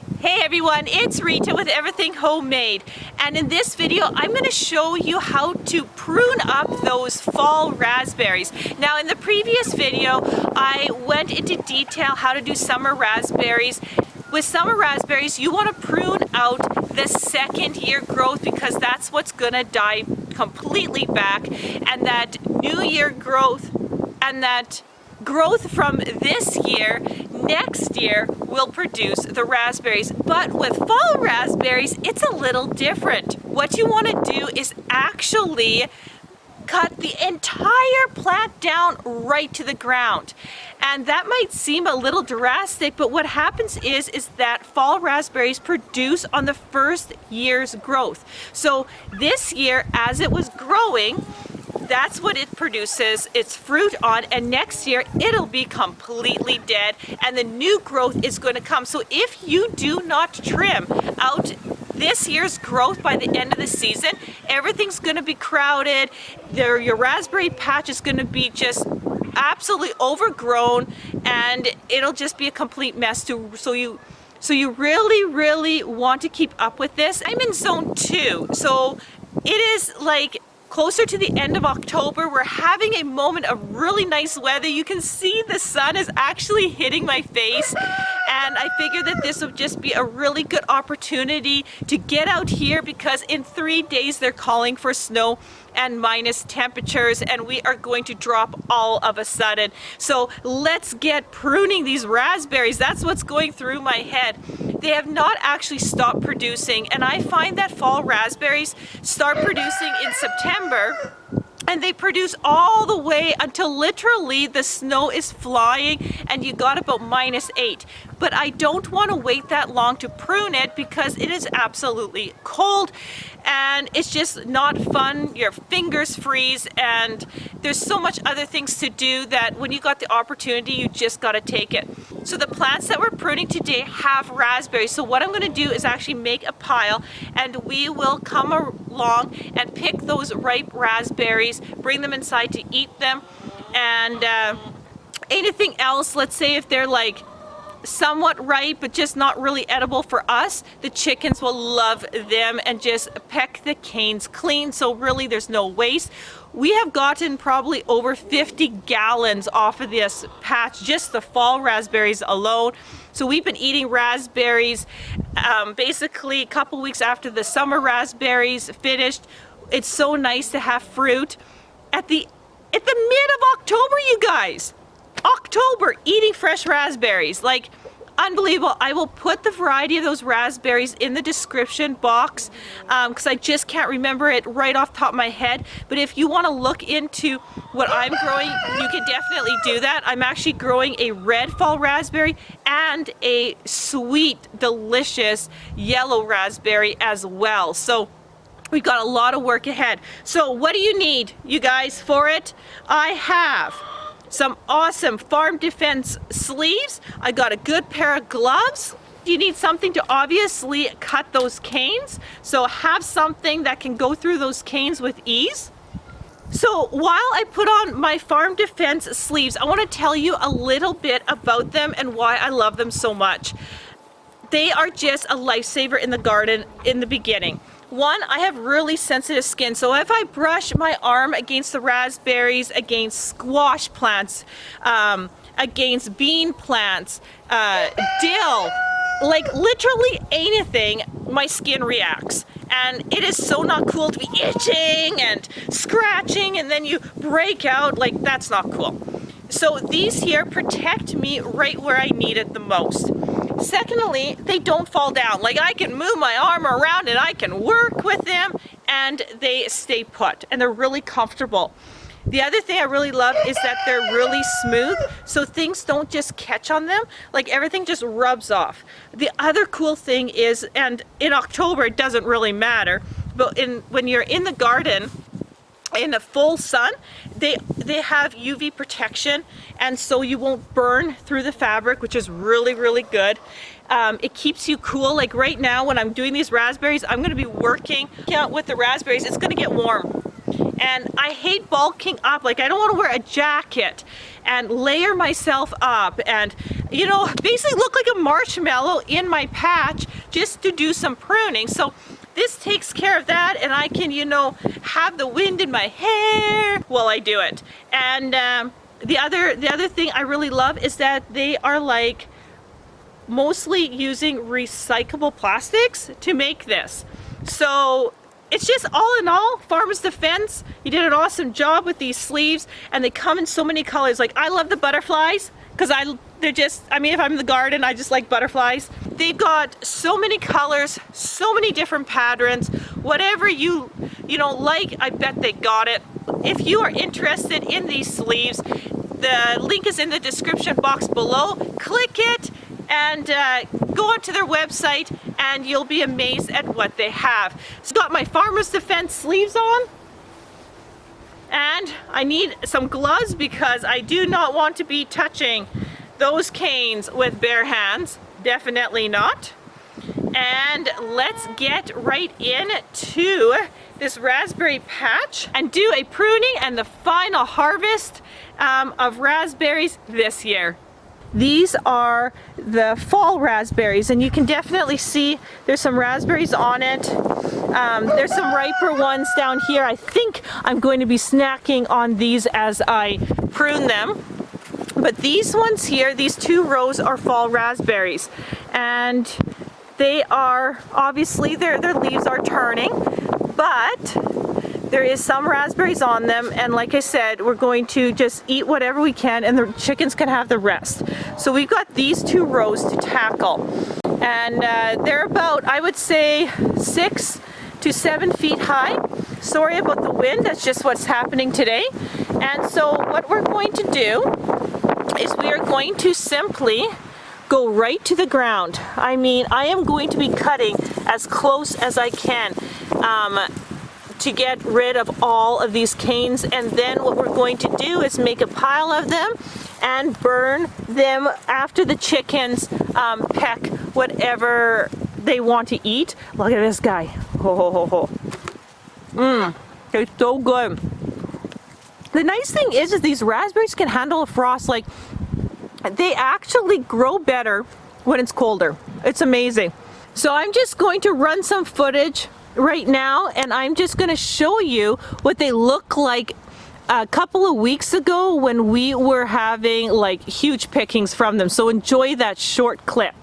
Hey everyone, it's Rita with Everything Homemade, and in this video I'm going to show you how to prune up those fall raspberries. Now in the previous video I went into detail how to do summer raspberries. With summer raspberries you want to prune out the second year growth because that's what's going to die completely back, and that new year growth and that growth from this year, next year, will produce the raspberries. But with fall raspberries, it's a little different. What you want to do is actually cut the entire plant down right to the ground. And that might seem a little drastic, but what happens is that fall raspberries produce on the first year's growth. So this year, as it was growing, that's what it produces its fruit on, and next year it'll be completely dead and the new growth is going to come. So if you do not trim out this year's growth by the end of the season, everything's going to be crowded. Your raspberry patch is going to be just absolutely overgrown and it'll just be a complete mess. So you really want to keep up with this. I'm in zone 2, so it is like closer to the end of October. We're having a moment of really nice weather. You can see the sun is actually hitting my face, and I figured that this would just be a really good opportunity to get out here because in 3 days they're calling for snow and minus temperatures, and we are going to drop all of a sudden. So let's get pruning these raspberries. That's what's going through my head. They have not actually stopped producing, and I find that fall raspberries start producing in September and they produce all the way until literally the snow is flying and you got about -8. But I don't want to wait that long to prune it because it is absolutely cold and it's just not fun. Your fingers freeze and there's so much other things to do that when you got the opportunity you just got to take it. So the plants that we're pruning today have raspberries. So what I'm going to do is actually make a pile and we will come along and pick those ripe raspberries, bring them inside to eat them, and anything else, let's say if they're like somewhat ripe but just not really edible for us, the chickens will love them and just peck the canes clean, so really there's no waste. We have gotten probably over 50 gallons off of this patch, just the fall raspberries alone. So we've been eating raspberries basically a couple weeks after the summer raspberries finished. It's so nice to have fruit at the mid of October, you guys. October, eating fresh raspberries, like unbelievable. I will put the variety of those raspberries in the description box because I just can't remember it right off the top of my head. But if you want to look into what I'm growing, you can definitely do that. I'm actually growing a red fall raspberry and a sweet, delicious yellow raspberry as well. So we've got a lot of work ahead. So what do you need, you guys, for it? I have some awesome Farm Defense sleeves. I got a good pair of gloves. You need something to obviously cut those canes, so have something that can go through those canes with ease. So while I put on my Farm Defense sleeves, I want to tell you a little bit about them and why I love them so much. They are just a lifesaver in the garden in the beginning. One, I have really sensitive skin, so if I brush my arm against the raspberries, against squash plants, against bean plants, dill, like literally anything, my skin reacts. And it is so not cool to be itching and scratching and then you break out. Like, that's not cool. So these here protect me right where I need it the most. Secondly, they don't fall down. Like, I can move my arm around and I can work with them and they stay put and they're really comfortable. The other thing I really love is that they're really smooth, so things don't just catch on them, like everything just rubs off. The other cool thing is, and in October it doesn't really matter, but when you're in the garden in the full sun, they have UV protection, and so you won't burn through the fabric, which is really good. It keeps you cool. Like right now when I'm doing these raspberries, I'm going to be working out with the raspberries. It's going to get warm, And I hate bulking up. Like, I don't want to wear a jacket and layer myself up and, you know, basically look like a marshmallow in my patch just to do some pruning. So this takes care of that, and I can, you know, have the wind in my hair while I do it. And the other thing I really love is that they are like mostly using recyclable plastics to make this. So it's just, all in all, Farmers Defense, you did an awesome job with these sleeves, and they come in so many colors. Like, I love the butterflies because they're just, I mean, if I'm in the garden, I just like butterflies. They've got so many colors, so many different patterns. Whatever you know, like, I bet they got it. If you are interested in these sleeves, the link is in the description box below. Click it and go onto their website, and you'll be amazed at what they have. So got my Farmers Defense sleeves on, and I need some gloves because I do not want to be touching those canes with bare hands. Definitely not. And let's get right into this raspberry patch and do a pruning and the final harvest of raspberries this year. These are the fall raspberries, and you can definitely see there's some raspberries on it. There's some riper ones down here. I think I'm going to be snacking on these as I prune them. But these ones here, these 2 rows, are fall raspberries, and they are, obviously their leaves are turning, but there is some raspberries on them, and like I said, we're going to just eat whatever we can, and the chickens can have the rest. So we've got these 2 rows to tackle, and they're about, I would say, 6 to 7 feet high. Sorry about the wind, that's just what's happening today. And so what we're going to do is we are going to simply go right to the ground. I mean, I am going to be cutting as close as I can to get rid of all of these canes, and then what we're going to do is make a pile of them and burn them after the chickens peck whatever they want to eat. Look at this guy. Ho ho ho ho. Mmm, it's so good. The nice thing is these raspberries can handle a frost. Like, they actually grow better when it's colder. It's amazing. So I'm just going to run some footage right now, and I'm just going to show you what they look like a couple of weeks ago when we were having like huge pickings from them. So enjoy that short clip.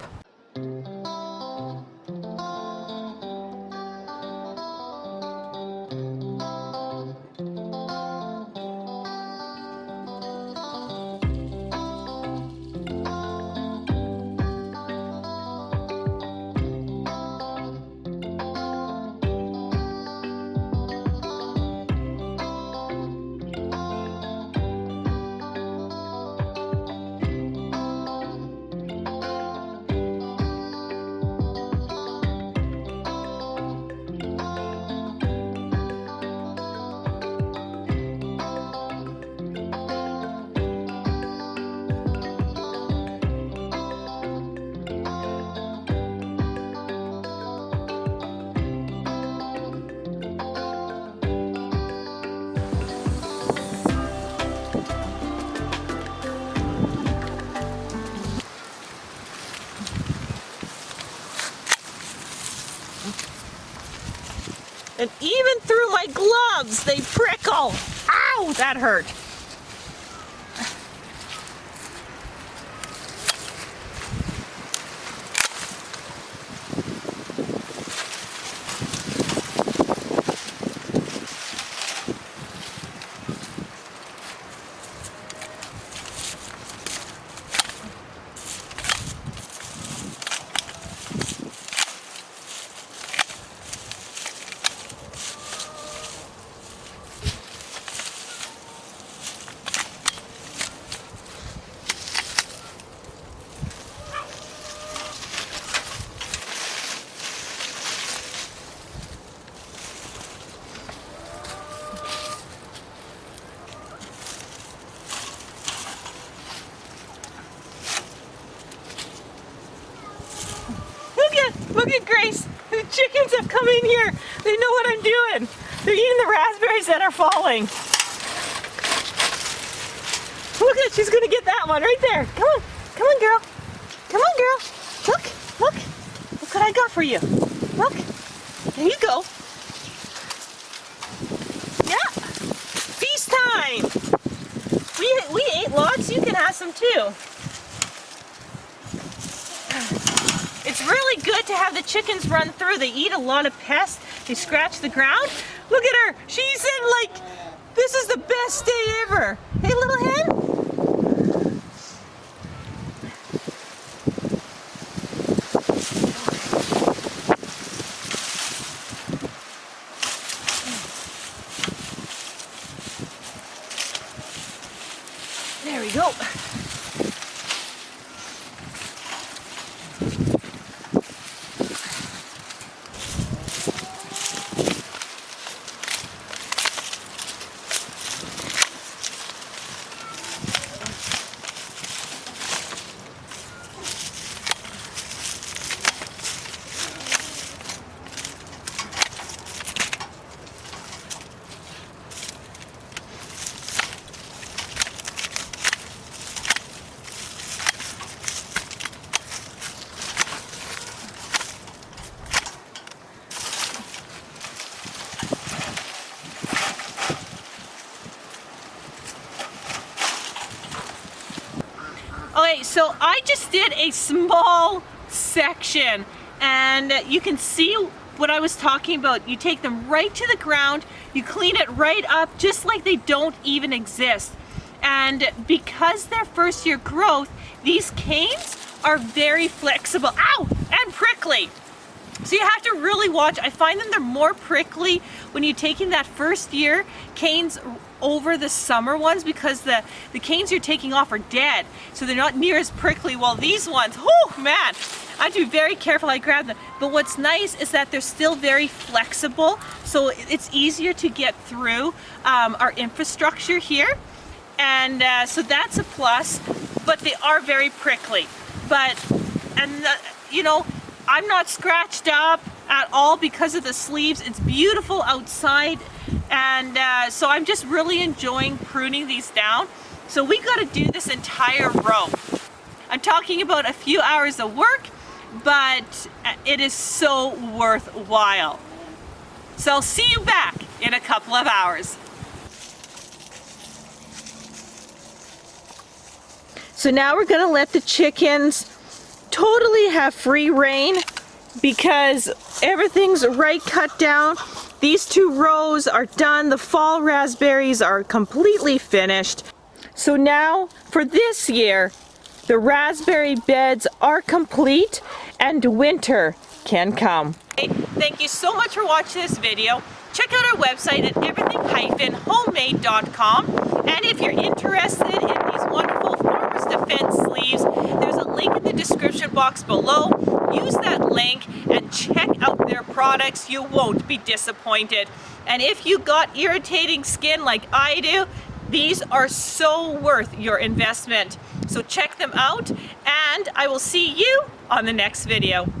And even through my gloves, they prickle. Ow, that hurt. Look at Grace. The chickens have come in here. They know what I'm doing. They're eating the raspberries that are falling. Look at, she's gonna get that one right there. Come on, come on, girl. Come on, girl. Look, look. Look what I got for you. Look. There you go. Yeah. Feast time. We ate lots. You can have some too. It's really good to have the chickens run through. They eat a lot of pests. They scratch the ground. Look at her. She's in like, this is the best day ever. Hey, little hen. There we go. Okay, so I just did a small section and you can see what I was talking about. You take them right to the ground, you clean it right up just like they don't even exist. And because they're first year growth, these canes are very flexible, ow, and prickly. So you have to really watch. I find them they're more prickly when you're taking that first year canes over the summer ones because the canes you're taking off are dead. So they're not near as prickly, while these ones, oh man, I have to be very careful I grab them. But what's nice is that they're still very flexible, so it's easier to get through our infrastructure here. And so that's a plus, but they are very prickly. You know, I'm not scratched up at all because of the sleeves. It's beautiful outside, and so I'm just really enjoying pruning these down. So we got to do this entire row. I'm talking about a few hours of work, but it is so worthwhile. So I'll see you back in a couple of hours. So now we're going to let the chickens totally have free reign because everything's right cut down. These two rows are done. The fall raspberries are completely finished. So now for this year, the raspberry beds are complete and winter can come. Thank you so much for watching this video. Check out our website at everything-homemade.com. And if you're interested in these wonderful Farmers Defense sleeves, there's a link in the description box below. Use that link and check out their products. You won't be disappointed. And if you got irritating skin like I do, these are so worth your investment. So check them out, and I will see you on the next video.